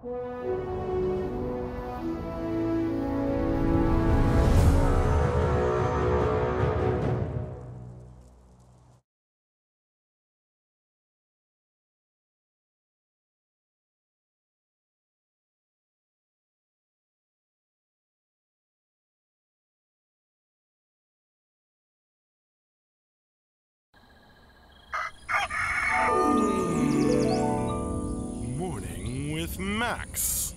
Morning with Max.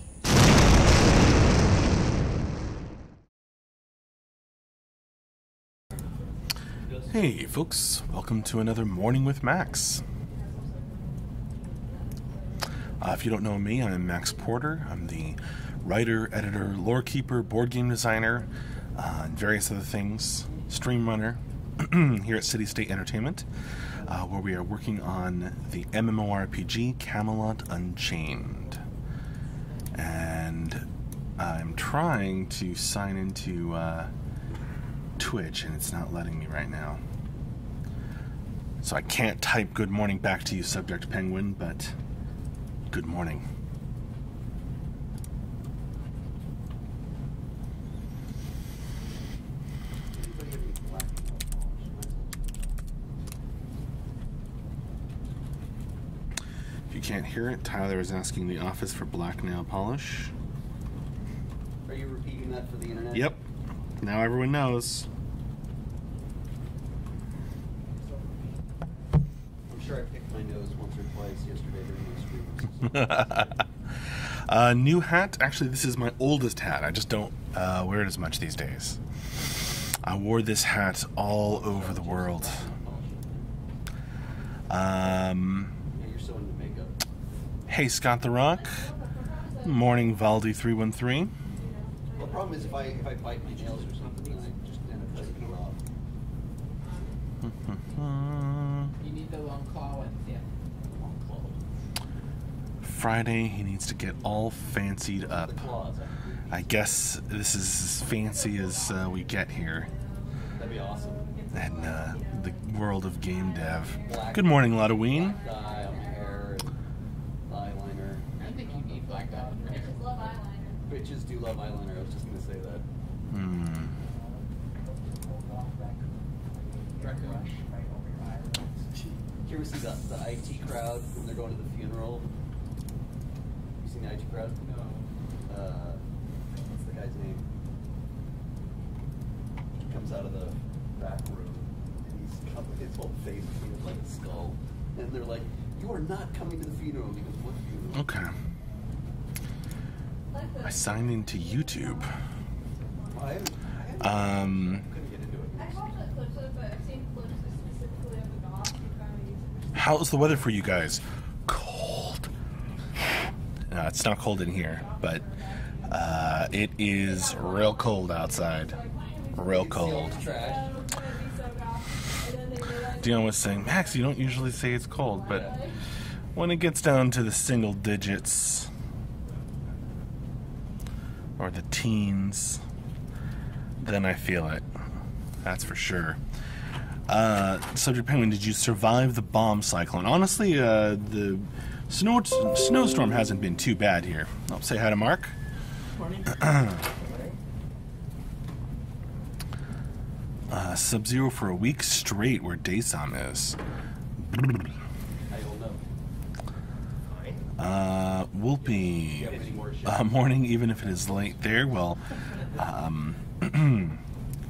Hey folks, welcome to another Morning with Max. If you don't know me, I'm Max Porter. I'm the writer, editor, lore keeper, board game designer, and various other things, stream runner here at City State Entertainment, where we are working on the MMORPG Camelot Unchained. And I'm trying to sign into Twitch, and it's not letting me right now. So I can't type good morning back to you, Subject Penguin, but good morning. If you can't hear it, Tyler is asking the office for black nail polish. Are you repeating that for the internet? Yep. Now everyone knows. I'm sure I picked my nose once or twice yesterday during my stream. New hat. Actually, this is my oldest hat. I just don't wear it as much these days. I wore this hat all over the world. Yeah, you're so into makeup. Hey, Scott the Rock. Morning, Valdi313. Well, the problem is if I bite my nails or something, then I just end up taking it off. You need the long claw ones, yeah. Long claw. Friday, he needs to get all fancied up. The claws. I guess this is as fancy as we get here That'd be awesome. in the world of game dev. Good morning, Ludoween. Black dye on my hair and eyeliner. I think you need black dye. Bitches do love eyeliner. I was just gonna say that. Did you ever see the IT crowd when they're going to the funeral? You seen the IT crowd? No. What's the guy's name? He comes out of the back room and he's covered, his whole face is painted like a skull. And they're like, "You are not coming to the funeral." He goes, "What funeral?" Okay. I signed into YouTube. Well, I couldn't get into it. How's the weather for you guys? Cold. It's not cold in here, but it is real cold outside. Real cold. Trash. Dion was saying, Max, you don't usually say it's cold, but when it gets down to the single digits or the teens, then I feel it. That's for sure. Subject Penguin, did you survive the bomb cyclone? Honestly, the snowstorm hasn't been too bad here. Oh, say hi to Mark. Morning. Sub-zero for a week straight where Daysam is. I don't know. Wolpie. Morning, even if it is late there. Well,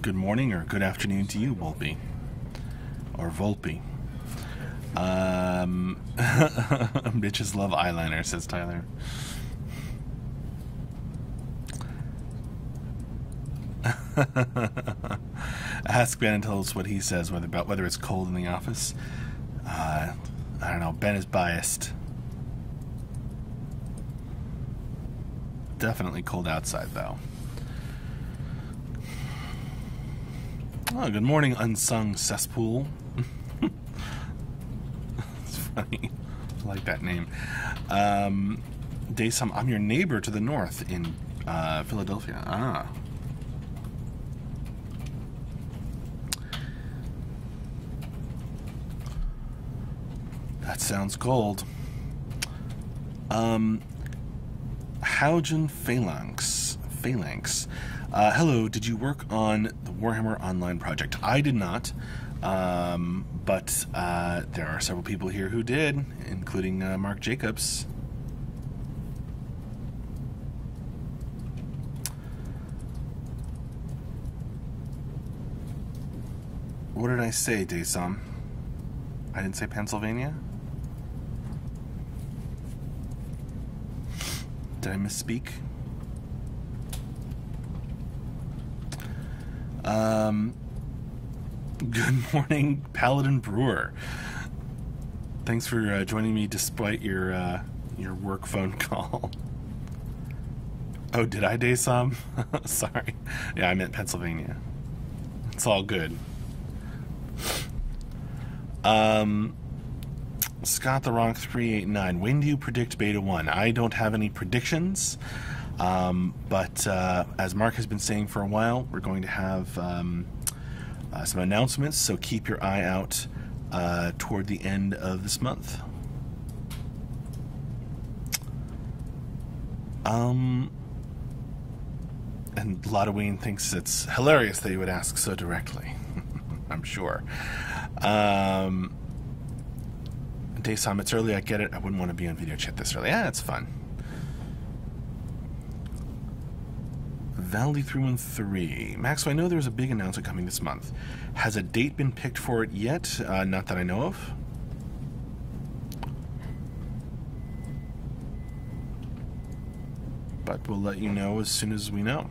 good morning or good afternoon to you, Wolpie. Or Volpe. Bitches love eyeliner, says Tyler. Ask Ben and tell us what he says about whether it's cold in the office. I don't know. Ben is biased. Definitely cold outside, though. Oh, good morning, unsung cesspool. It's funny. I like that name. Daysam, I'm your neighbor to the north in Philadelphia. Ah. That sounds cold. Haugen Phalanx. Hello, did you work on the Warhammer Online project? I did not, but there are several people here who did, including Mark Jacobs. What did I say, Daysam? I didn't say Pennsylvania? Did I misspeak? Good morning, Paladin Brewer. Thanks for joining me despite your work phone call. Oh, did I, Daysam? Sorry. Yeah, I meant Pennsylvania. It's all good. Scott the Rock 389. When do you predict Beta 1? I don't have any predictions, but as Mark has been saying for a while, we're going to have some announcements, so keep your eye out toward the end of this month. And Lodaween thinks it's hilarious that you would ask so directly. I'm sure. Daysam, it's early, I get it. I wouldn't want to be on video chat this early. Yeah, it's fun. Valley 313. Max, so I know there's a big announcement coming this month. Has a date been picked for it yet? Not that I know of. But we'll let you know as soon as we know.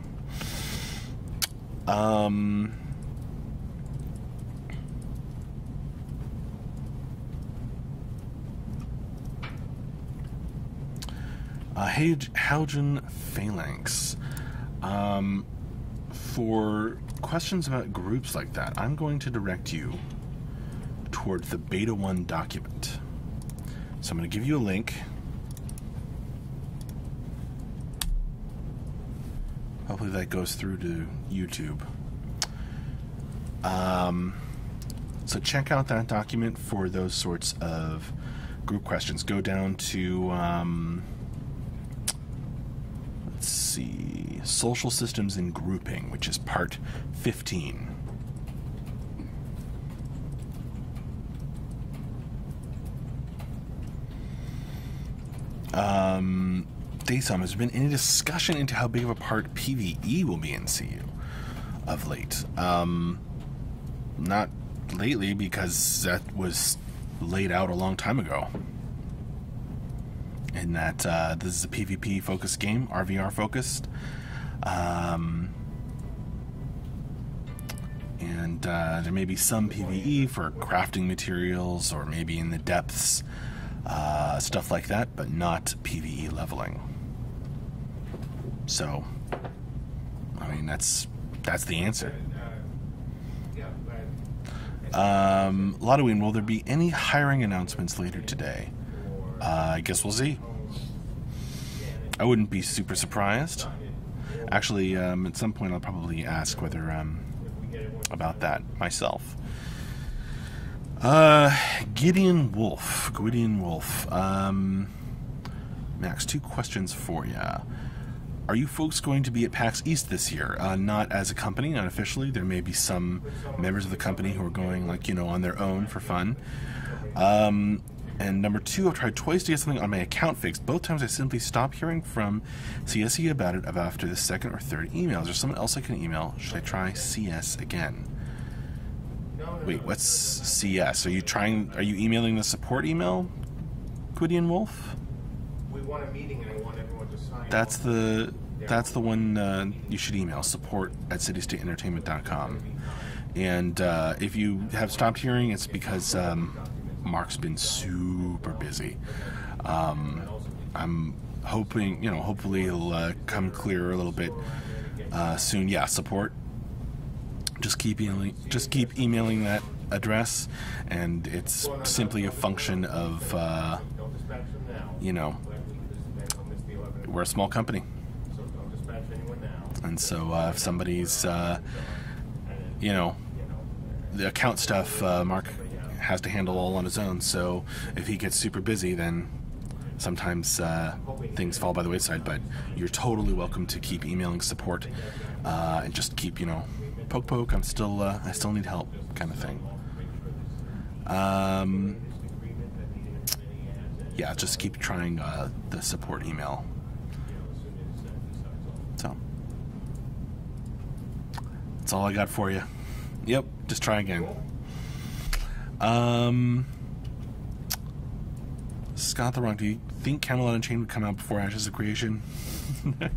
Haugen Phalanx. For questions about groups like that, I'm going to direct you toward the Beta 1 document. So I'm going to give you a link. Hopefully that goes through to YouTube. So check out that document for those sorts of group questions. Go down to, let's see, Social Systems and Grouping, which is part 15. Daysam, has there been any discussion into how big of a part PvE will be in CU of late? Not lately, because that was laid out a long time ago. In that this is a PvP focused game, RVR focused. And there may be some PvE for crafting materials or maybe in the depths, stuff like that, but not PvE leveling. So, I mean, that's the answer. Lodaween, will there be any hiring announcements later today? I guess we'll see. I wouldn't be super surprised. Actually, at some point I'll probably ask whether about that myself. Gideon Wolf. Max, 2 questions for you. Are you folks going to be at PAX East this year? Not as a company, not officially. There may be some members of the company who are going, like, on their own for fun. And number 2, I've tried twice to get something on my account fixed. Both times I simply stop hearing from CSE about it after the 2nd or 3rd email. Is there someone else I can email? Should I try CS again? Wait, what's CS? Are you emailing the support email, Gideon Wolf? We want a meeting and I want everyone to sign. That's the one you should email, support@citystateentertainment.com. And if you have stopped hearing, it's because Mark's been super busy. I'm hoping, hopefully he'll come clear a little bit soon. Yeah, support. Just keep emailing that address, and it's simply a function of we're a small company, and so if somebody's the account stuff Mark has to handle all on his own. So if he gets super busy, then sometimes things fall by the wayside, but you're totally welcome to keep emailing support and just keep, poke. I still need help, kind of thing. Yeah, just keep trying the support email. So that's all I got for you. Yep, just try again. Scott the Rock, do you think Camelot Unchained would come out before Ashes of Creation?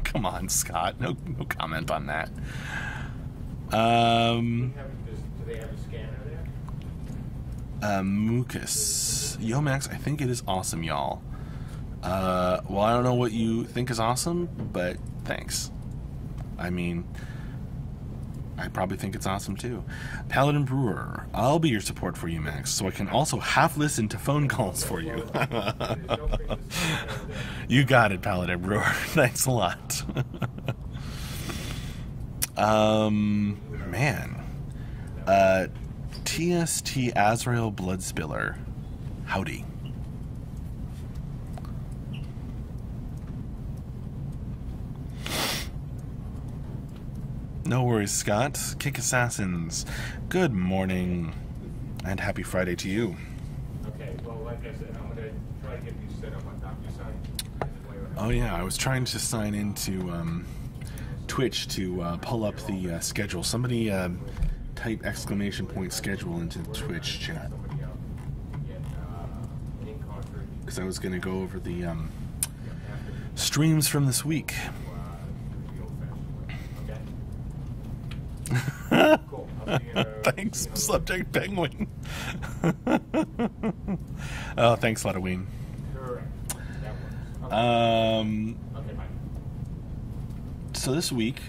Come on, Scott. No comment on that. Do they have a scanner there? Mucus. Yo, Max, I think it is awesome, y'all. Well, I don't know what you think is awesome, but thanks. I mean, I probably think it's awesome too. Paladin Brewer, I'll be your support for you, Max, so I can also half listen to phone calls for you. You got it, Paladin Brewer. Thanks a lot. Man. TST Azrael Bloodspiller. Howdy. No worries, Scott. Kick Assassins. Good morning. And happy Friday to you. Okay, well, like I said, I'm going to try to get you set up on DocuSign. Oh, yeah, I was trying to sign into Twitch to pull up the schedule. Somebody type ! Schedule into the Twitch chat. Because I was going to go over the streams from this week. Thanks, Subject Penguin. Oh, thanks a lot, Wayne. Okay, bye. So this week,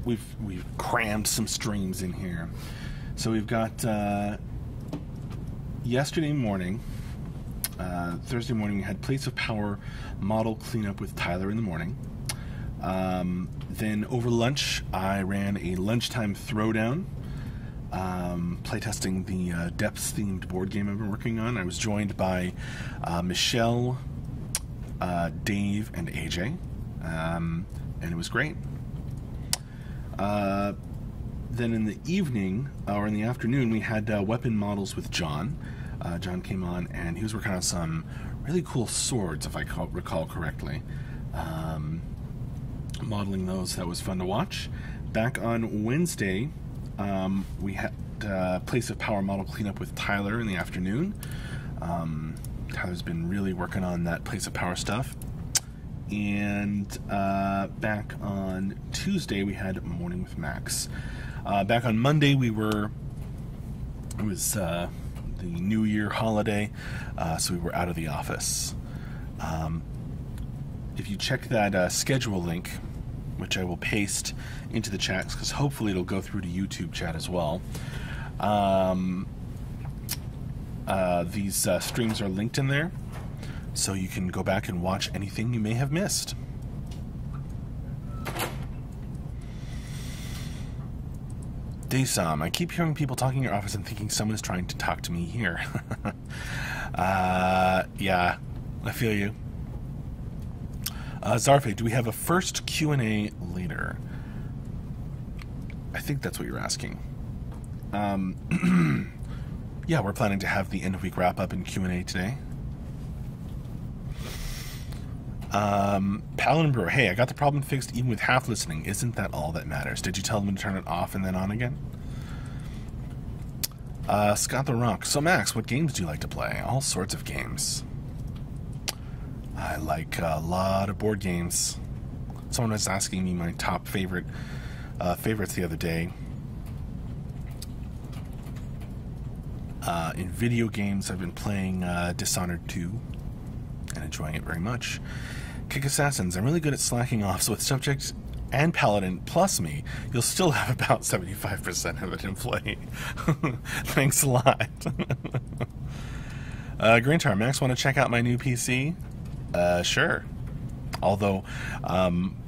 we've crammed some streams in here. So we've got yesterday morning, Thursday morning, we had Place of Power model cleanup with Tyler in the morning. Then over lunch, I ran a lunchtime throwdown, playtesting the Depths-themed board game I've been working on. I was joined by Michelle, Dave, and AJ, and it was great. Then in the evening, or in the afternoon, we had weapon models with John. John came on, and he was working on some really cool swords, if I recall correctly. Modeling those. That was fun to watch. Back on Wednesday, we had Place of Power model cleanup with Tyler in the afternoon. Tyler's been really working on that Place of Power stuff. And back on Tuesday, we had Morning with Max. Back on Monday, it was the New Year holiday, so we were out of the office. If you check that schedule link, which I will paste into the chat, because hopefully it'll go through to YouTube chat as well. These streams are linked in there, so you can go back and watch anything you may have missed. Daysam, I keep hearing people talking in your office and thinking someone is trying to talk to me here. Yeah, I feel you. Zarfe, do we have a first Q&A later? I think that's what you're asking. Yeah, we're planning to have the end-of-week wrap-up and Q&A today. Paladin Brewer, hey, I got the problem fixed even with half listening. Isn't that all that matters? Did you tell them to turn it off and then on again? Scott the Rock, so Max, what games do you like to play? All sorts of games. I like a lot of board games. Someone was asking me my top favorites the other day. In video games, I've been playing Dishonored 2 and enjoying it very much. Kick Assassins, I'm really good at slacking off, so with Subject and Paladin plus me, you'll still have about 75% of it in play. Thanks a lot. Greentar, Max, want to check out my new PC? Sure. Although,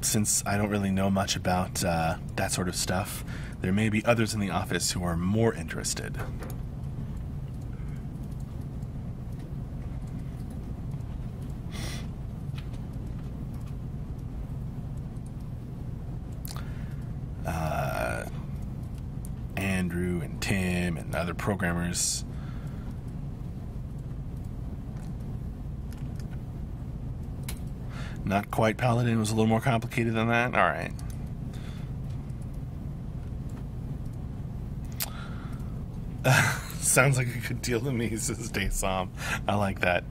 since I don't really know much about that sort of stuff, there may be others in the office who are more interested. other programmers. Not quite Paladin, was a little more complicated than that. All right. Sounds like a good deal to me, says Daysom. I like that.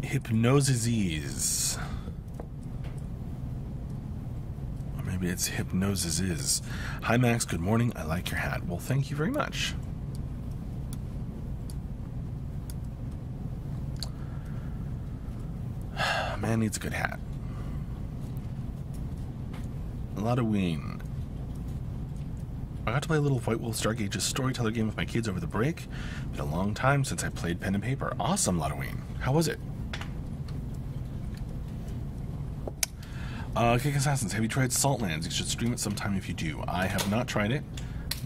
Hypnosis. Or maybe it's Hypnosis. Hi Max, good morning. I like your hat. Well, thank you very much. Man needs a good hat. A lot of Ween. I got to play a little White Wolf Stargage's storyteller game with my kids over the break. Been a long time since I played pen and paper. Awesome, Lotoween. How was it? Kick Assassins, have you tried Saltlands? You should stream it sometime if you do. I have not tried it,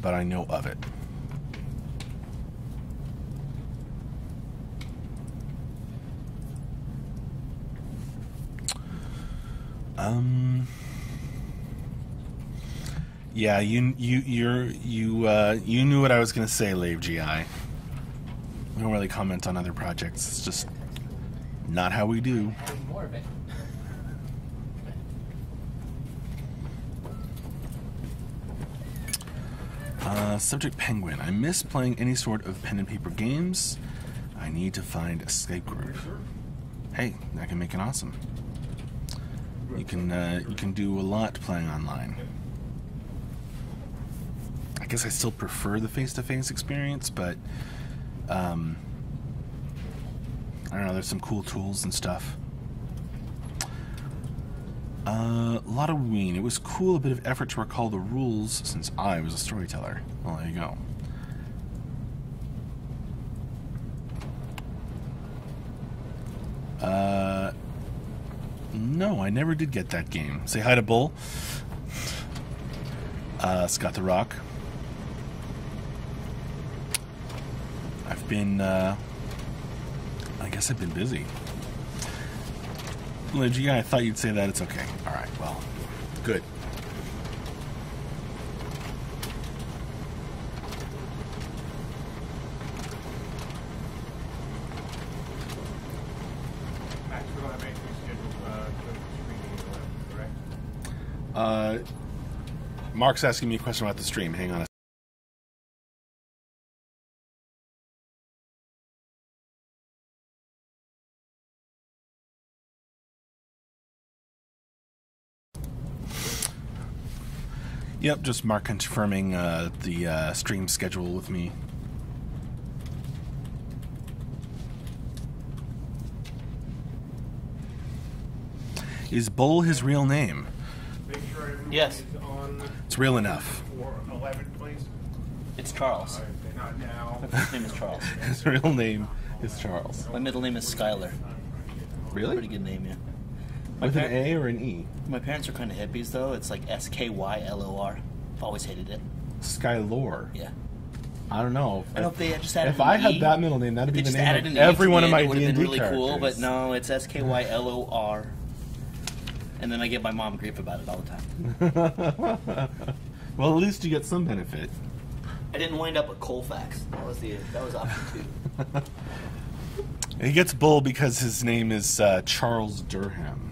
but I know of it. Yeah, you knew what I was gonna say, Lave GI. We don't really comment on other projects. It's just not how we do. More of it. Subject Penguin. I miss playing any sort of pen and paper games. I need to find a Skype group. Hey, that can make it awesome. You can do a lot playing online. I guess I still prefer the face-to-face experience, but I don't know, there's some cool tools and stuff. A lot of Ween. It was cool, a bit of effort to recall the rules since I was a storyteller. Well, there you go. No, I never did get that game. Say hi to Bull. Scott the Rock. I've been, I guess I've been busy. Gee, I thought you'd say that. It's okay. Alright, well, good. Max, we're going to make this schedule correct? Mark's asking me a question about the stream. Hang on a Yep, just Mark confirming the stream schedule with me. Is Bull his real name? Make sure everyone Yes. is on It's real enough. for 11, please. It's Charles. All right, not now. My first name is Charles. His real name is Charles. My middle name is Skylar. Really? Pretty good name, yeah. With an A or an E? My parents are kind of hippies, though. It's like Skylor. I've always hated it. Skylor. Yeah. I don't know. I know if they just added If an I had E, that middle name, that'd if be they the just added name an of E every to one the of my end, it would have D&D been really cool, but characters. no, it's Skylor. And then I get my mom grief about it all the time. Well, at least you get some benefit. I didn't wind up with Colfax. That was option 2. He gets Bull because his name is Charles Durham.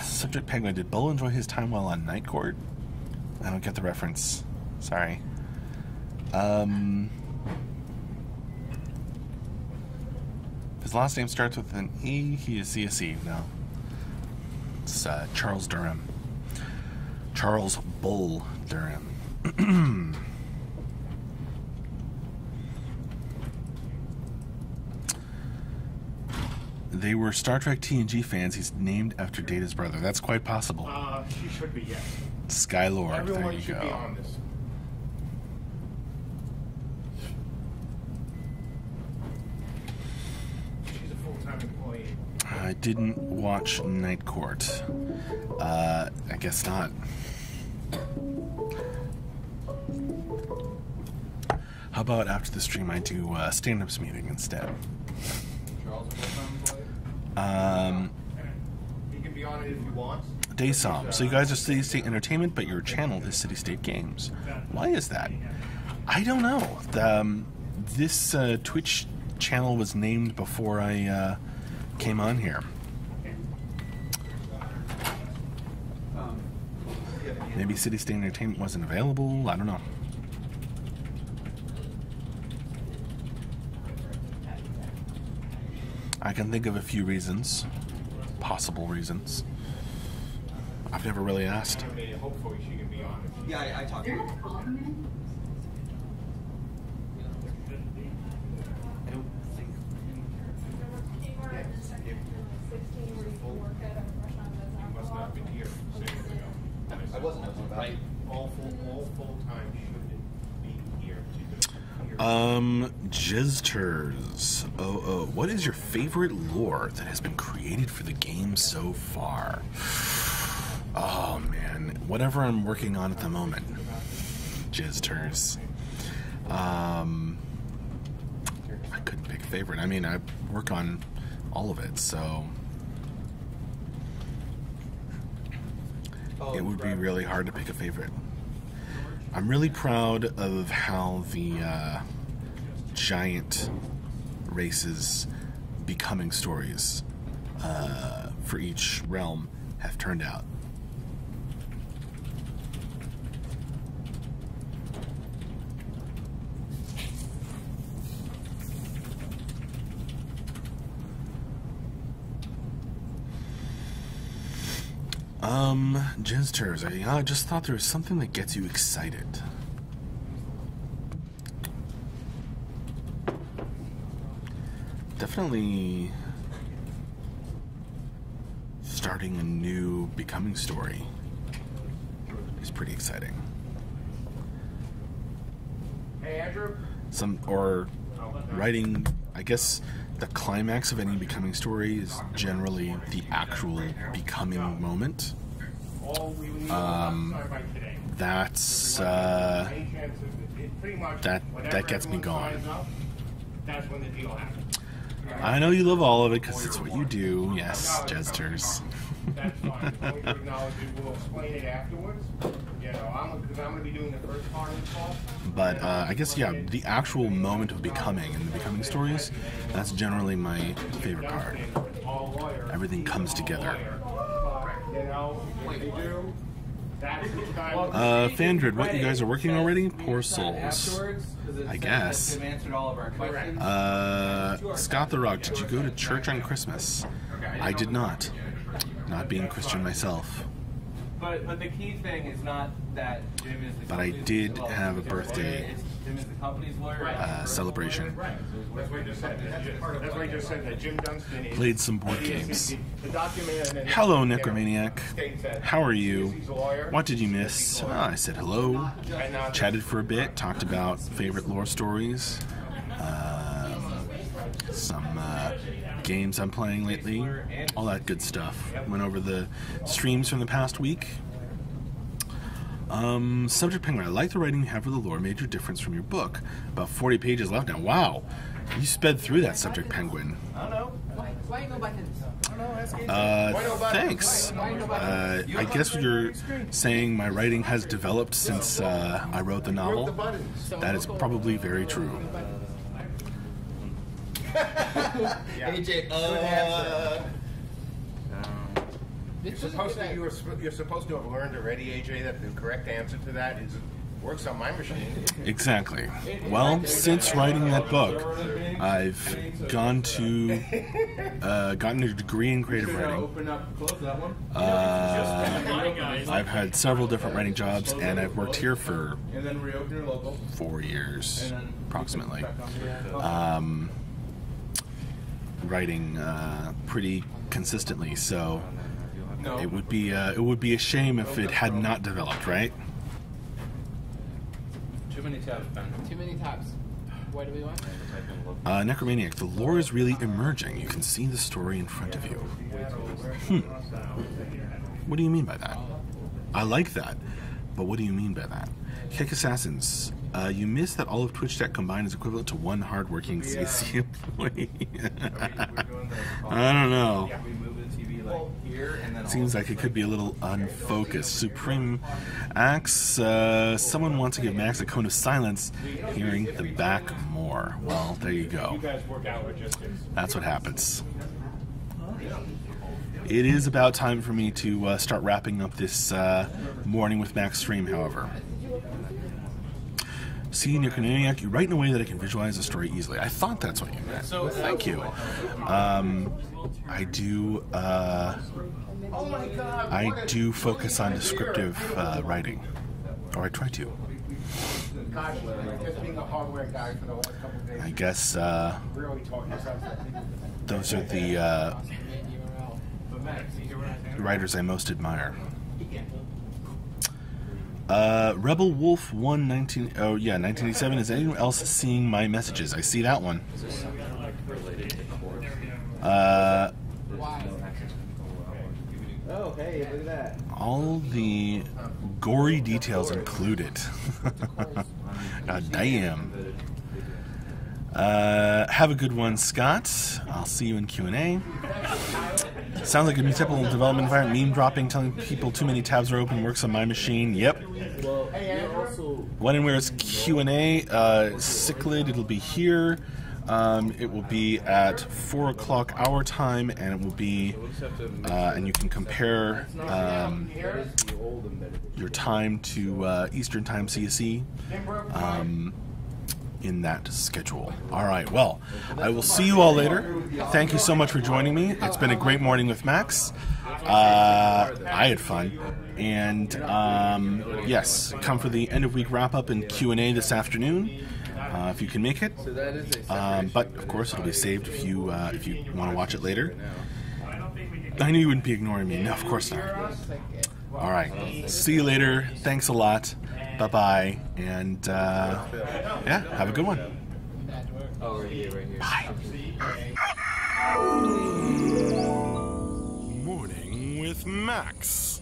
Subject Penguin, did Bull enjoy his time while on Night Court? I don't get the reference. Sorry. His last name starts with an E. He is CSE. No. It's Charles Durham. Charles Bull Durham. They were Star Trek TNG fans. He's named after Data's brother. That's quite possible. She should be, yes. Skylord, there Everyone you should be go. on this. She's a full-time employee. I didn't watch Night Court. I guess not. How about after the stream I do a stand-ups meeting instead? Charles, a full-time Um, employee? He can be on it if he wants. Daysom. So you guys are City State Entertainment, but your channel is City State Games. Why is that? I don't know. This Twitch channel was named before I came on here. Maybe City State Entertainment wasn't available. I don't know. I can think of a few reasons, possible reasons. I've never really asked. I mean, hopefully she can be on it. Yeah, I talked to her. I don't think. You must not have been here 6 years ago. I wasn't. I was about. Right. All full-time should be here. Jizzters. Oh, what is your favorite lore that has been created for the game so far? Oh man, whatever I'm working on at the moment. Jizzters. I couldn't pick a favorite. I mean, I work on all of it, so it would be really hard to pick a favorite. I'm really proud of how the giant races becoming stories for each realm have turned out. Jizzters, I just thought there was something that gets you excited. Definitely starting a new becoming story is pretty exciting. Hey, Andrew. Or writing, I guess the climax of any becoming story is generally the actual becoming moment. That's that gets me going. That's when the deal happens. I know you love all of it because it's what you do. Yes, Jesters. That's fine. As long as you acknowledge it, we'll explain it afterwards. You know, because I'm going to be doing the first part of the call. But I guess, yeah, the actual moment of becoming and the becoming stories, that's generally my favorite part. Everything comes together. Fandred, what, you guys are working already? Poor souls. I guess. Scott the Rock, did you go to church on Christmas? I did not. Not being Christian myself. But the key thing is not that Jim is the But I did have a birthday Jim is the company's lawyer. celebration. That's what I just said. That's what I just said. That Jim Dunstan is. Played some board games. The document. Hello, Necromaniac. How are you? What did you miss? I said hello. Chatted for a bit. Talked about favorite lore stories. Some games I'm playing lately. All that good stuff. Went over the streams from the past week. Subject Penguin, I like the writing you have for the lore. Major difference from your book. About 40 pages left now. Wow. You sped through that, Subject Penguin. I don't know. Why no buttons? Thanks. I guess you're saying my writing has developed since I wrote the novel. That is probably very true. AJ, You're supposed to have learned already, AJ, that the correct answer to that is works on my machine. Exactly. Well, since writing that book, I've gone to gotten a degree in creative writing. I've had several different writing jobs, and I've worked here for 4 years, approximately. Writing pretty consistently, so it would be a shame if it had not developed, right? Too many tabs, Ben. Too many tabs. What do we want? Necromaniac, the lore is really emerging. You can see the story in front of you. What do you mean by that? I like that, but what do you mean by that? Kick Assassins, You missed that all of Twitch chat combined is equivalent to one hardworking CC employee. I don't know. We move the TV like here, and then Seems like it could be a little unfocused. Supreme Axe, someone wants to give Max a cone of silence, hearing the back more. Well, there you go. That's what happens. It is about time for me to start wrapping up this Morning with Max stream, however. See, Necromaniac, you write in a way that I can visualize the story easily. I thought that's what you meant. So, thank you. I do focus on descriptive writing, or I try to. I guess those are the writers I most admire. Rebel Wolf 1987. Is anyone else seeing my messages? I see that one. Oh, hey, look at that. All the gory details included. God damn. Have a good one, Scott. I'll see you in Q&A. Sounds like a typical development environment. Meme dropping, telling people too many tabs are open, works on my machine. Yep. When and where is Q&A? Cichlid, it'll be here. It will be at 4 o'clock our time, and it will be, and you can compare your time to Eastern Time CSE in that schedule. All right, well, I will see you all later. Thank you so much for joining me. It's been a great morning with Max. I had fun. And yes, come for the end of week wrap up and Q&A this afternoon. If you can make it, but of course it'll be saved if you want to watch it later. I knew you wouldn't be ignoring me. No, of course not. All right, see you later. Thanks a lot. Bye bye, and yeah, have a good one. Oh, right here, right here. Bye. Morning with Max.